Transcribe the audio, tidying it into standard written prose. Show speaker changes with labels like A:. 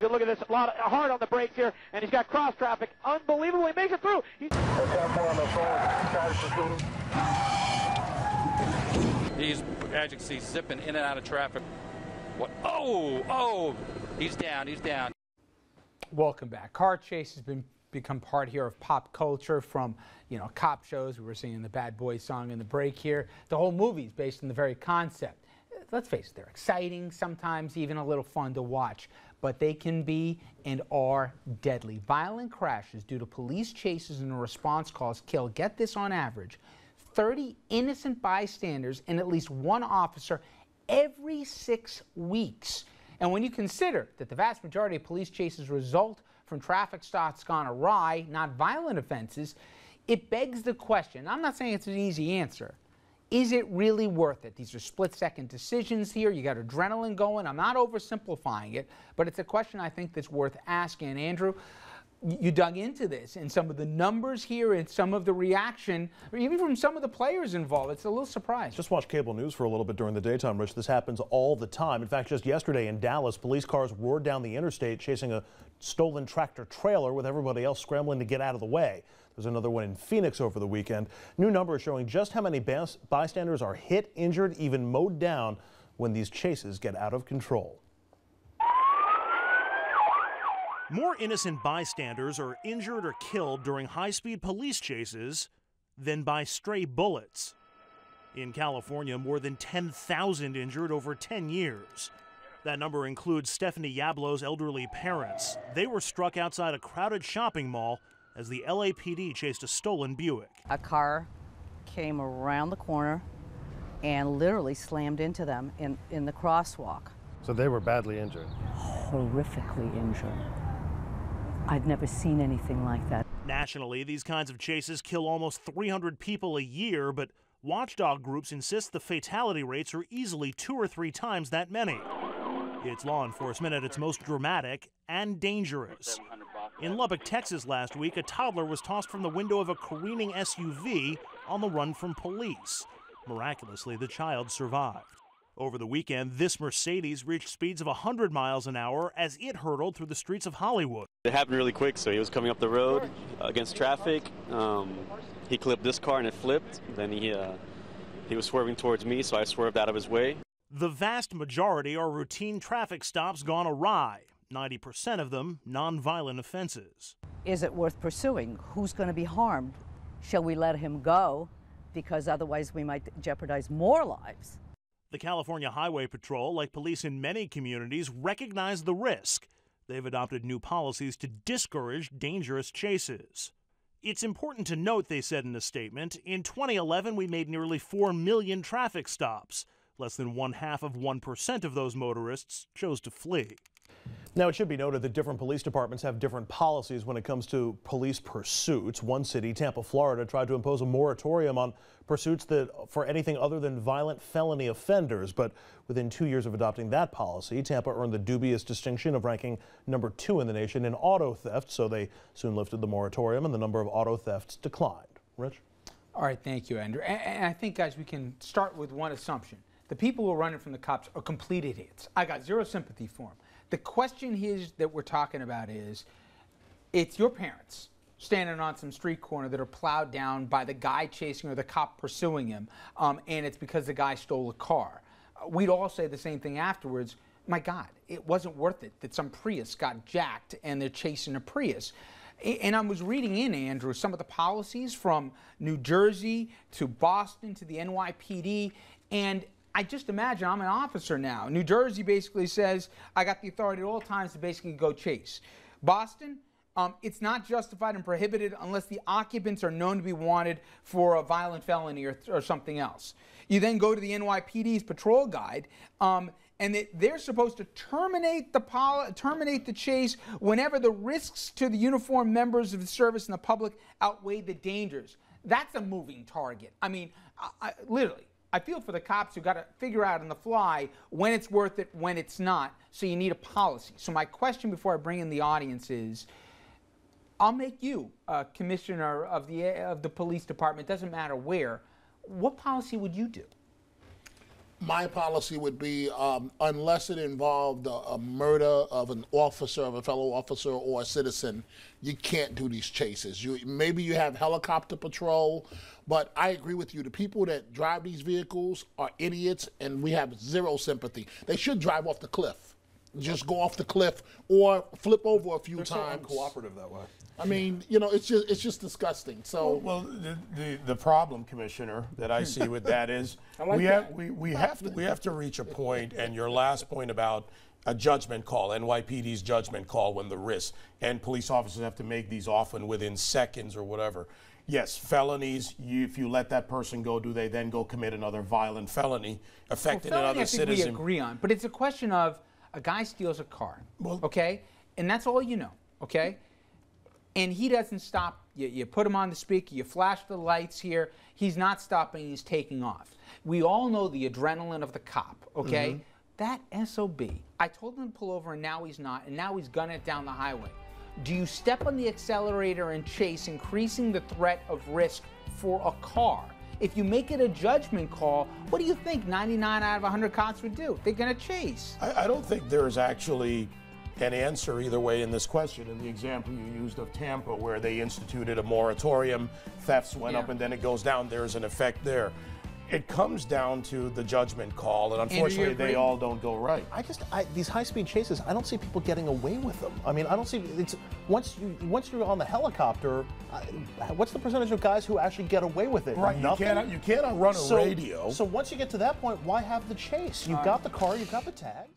A: Good look at this, a lot of, hard on the brakes here, and he's got cross traffic. Unbelievable, he makes it through.
B: He's, as you can see, zipping in and out of traffic. What? Oh, he's down, he's down.
C: Welcome back. Car chase has become part here of pop culture, from, you know, cop shows. We were singing the Bad Boys song in the break here. The whole movie is based on the very concept. Let's face it, they're exciting, sometimes even a little fun to watch, but they can be and are deadly. Violent crashes due to police chases and response calls kill, get this, on average, 30 innocent bystanders and at least one officer every 6 weeks. And when you consider that the vast majority of police chases result from traffic stops gone awry, not violent offenses, it begs the question. I'm not saying it's an easy answer. Is it really worth it? These are split-second decisions here. You got adrenaline going. I'm not oversimplifying it, but it's a question I think that's worth asking. Andrew, you dug into this and some of the numbers here and some of the reaction, or even from some of the players involved. It's a little surprising.
D: Just watch cable news for a little bit during the daytime, Rich. This happens all the time. In fact, just yesterday in Dallas, police cars roared down the interstate chasing a stolen tractor trailer with everybody else scrambling to get out of the way. There's another one in Phoenix over the weekend. New numbers showing just how many bystanders are hit, injured, even mowed down when these chases get out of control.
E: More innocent bystanders are injured or killed during high-speed police chases than by stray bullets. In California, more than 10,000 injured over 10 years. That number includes Stephanie Yablo's elderly parents. They were struck outside a crowded shopping mall as the LAPD chased a stolen Buick.
F: A car came around the corner and literally slammed into them in the crosswalk.
G: So they were badly injured?
F: Horrifically injured. I've never seen anything like that.
E: Nationally, these kinds of chases kill almost 300 people a year, but watchdog groups insist the fatality rates are easily 2 or 3 times that many. It's law enforcement at its most dramatic and dangerous. In Lubbock, Texas last week, a toddler was tossed from the window of a careening SUV on the run from police. Miraculously, the child survived. Over the weekend, this Mercedes reached speeds of 100 miles an hour as it hurtled through the streets of Hollywood.
H: It happened really quick, so he was coming up the road against traffic. He clipped this car and it flipped. Then he was swerving towards me, so I swerved out of his way.
E: The vast majority are routine traffic stops gone awry. 90% of them nonviolent offenses.
F: Is it worth pursuing? Who's going to be harmed? Shall we let him go? Because otherwise we might jeopardize more lives.
E: The California Highway Patrol, like police in many communities, recognize the risk. They've adopted new policies to discourage dangerous chases. It's important to note, they said in a statement, in 2011 we made nearly 4 million traffic stops. Less than 0.5% of those motorists chose to flee.
D: Now, it should be noted that different police departments have different policies when it comes to police pursuits. One city, Tampa, Florida, tried to impose a moratorium on pursuits for anything other than violent felony offenders. But within 2 years of adopting that policy, Tampa earned the dubious distinction of ranking number 2 in the nation in auto theft. So they soon lifted the moratorium and the number of auto thefts declined. Rich?
C: All right, thank you, Andrew. And I think, guys, we can start with one assumption. The people who are running from the cops are complete idiots. I got zero sympathy for them. The question here that we're talking about is, it's your parents standing on some street corner that are plowed down by the guy chasing or the cop pursuing him, and it's because the guy stole a car. We'd all say the same thing afterwards. My God, it wasn't worth it that some Prius got jacked and they're chasing a Prius. And I was reading in, Andrew, some of the policies from New Jersey to Boston to the NYPD, and I just imagine I'm an officer now. New Jersey basically says I got the authority at all times to basically go chase. Boston, it's not justified and prohibited unless the occupants are known to be wanted for a violent felony or something else. You then go to the NYPD's patrol guide, and they're supposed to terminate the chase whenever the risks to the uniformed members of the service and the public outweigh the dangers. That's a moving target. I mean, literally. I feel for the cops who got to figure out on the fly when it's worth it, when it's not, so you need a policy. So my question before I bring in the audience is, I'll make you commissioner of the police department, doesn't matter where. What policy would you do?
G: My policy would be, unless it involved a murder of an officer, of a fellow officer or a citizen, you can't do these chases. Maybe you have helicopter patrol, but I agree with you. The people that drive these vehicles are idiots, and we have zero sympathy. They should drive off the cliff. Just go off the cliff or flip over a few times.
I: They're so uncooperative that way.
G: I mean, you know, it's just disgusting. So
I: well, the problem, Commissioner, that I see with that is we have to reach a point, and your last point about a judgment call, NYPD's judgment call, when the risk, and police officers have to make these often within seconds or whatever. Yes, felonies, if you let that person go, do they then go commit another violent felony affecting another citizen?
C: We agree on, but it's a question of a guy steals a car, okay? And that's all you know, okay? And he doesn't stop. You put him on the speaker, you flash the lights here. He's not stopping, he's taking off. We all know the adrenaline of the cop, okay? That SOB, I told him to pull over and now he's not, and now he's gunning it down the highway. Do you step on the accelerator and chase, increasing the threat of risk for a car? If you make it a judgment call, what do you think 99 out of 100 cops would do? They're going to chase.
I: I don't think there's actually an answer either way in this question. In the example you used of Tampa, where they instituted a moratorium, thefts went up and then it goes down, there's an effect there. It comes down to the judgment call, and unfortunately they all don't go right.
D: These high-speed chases, I don't see people getting away with them. I mean, I don't see, once you're on the helicopter, what's the percentage of guys who actually get away with it?
I: Right,
D: Nothing?
I: you can't outrun a radio.
D: So once you get to that point, why have the chase? You've got the car, you've got the tag.